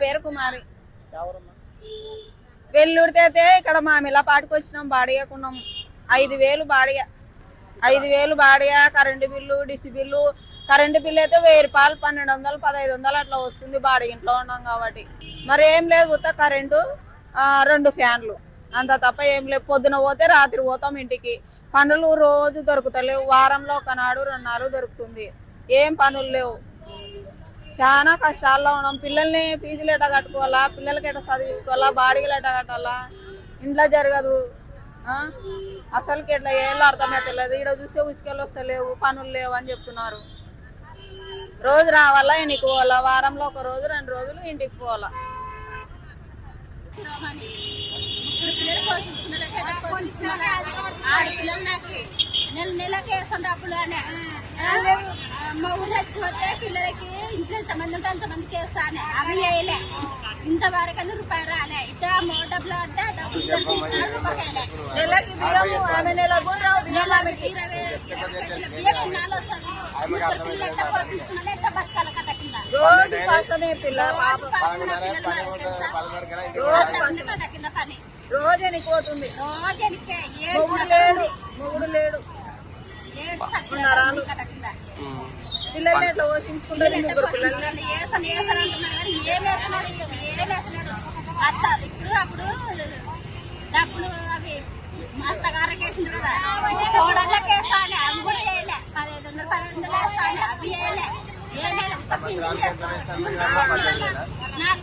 పేరు కుమారి. వెల్లుడితే ఇక్కడ మామిలా పాటికి వచ్చినాం, బాడిగకున్నాం. 5,000 బాడిగ, 5,000 బాడిగ, current bill, DC bill. Current bill అయితే 1,000 రూపాయలు, 1,200, 1,500 అట్లా వస్తుంది బాడిగ. ఇంట్లో ఉన్నాం కాబట్టి మరి ఏం లేదు, ఉత్త కరెంటు, 2 ఫ్యాన్లు, అంత తప్ప ఏం లేదు. పొద్దున పోతే రాత్రి పోతాం ఇంటికి. పనులు రోజు దొరుకుతలేవు, వారంలో 1 నాడు 2 నాడు దొరుకుతుంది. ఏం పనులు లేవు, చాలా కష్టాల్లో ఉన్నాం. పిల్లల్ని ఫీజులు ఎట్లా కట్టుకోవాలా, పిల్లలకి ఎట్లా చదివించుకోవాలా, బాడిగలు ఎట్లా కట్టాలా, ఇంట్లో జరగదు. అసలుకి ఎట్లా ఏళ్ళు అర్థమైతలేదు. ఇక్కడ చూసే ఉసుకలు వస్తలేవు, పనులు లేవు అని చెప్తున్నారు. రోజు రావాలా, ఇంటికి పోవాలా, వారంలో 1 రోజు 2 రోజులు ఇంటికి పోవాలా. నెలకి వేస్తాను డబ్బులు అని మా ఊళ్ళో వచ్చిపోతే పిల్లలకి ఇంట్లో ఎంతమంది ఉంటే అంతమందికి వేస్తాను. అవి వేయలే, ఇంతవరకు రూపాయి రాలే. ఇట్లా డబ్బులు అంటే డబ్బులు నెలకి బియ్యము, ఆమె నెలకు బియ్యం ఇన్నాళ్ళు వస్తుంది. పిల్లలు ఎట్లా పోషించుకున్నా ఎట్లా బతకాలి కట్ట కింద రోజు కోసమే పిల్లలు కింద పని రోజు ఎనికిపోతుంది. రోజు మొగుడు లేడు, పిల్లల్ని ఎట్లా పోషించుకుంటారు? 3 పిల్లల్ని అప్పుడు డబ్బులు అవి మస్తగారకి వేసిండు కదా, కోడళ్ళకి వేస్తాను. అవి కూడా వేయలే. 1,500 వేస్తాను, అవి వేయలే. నాకు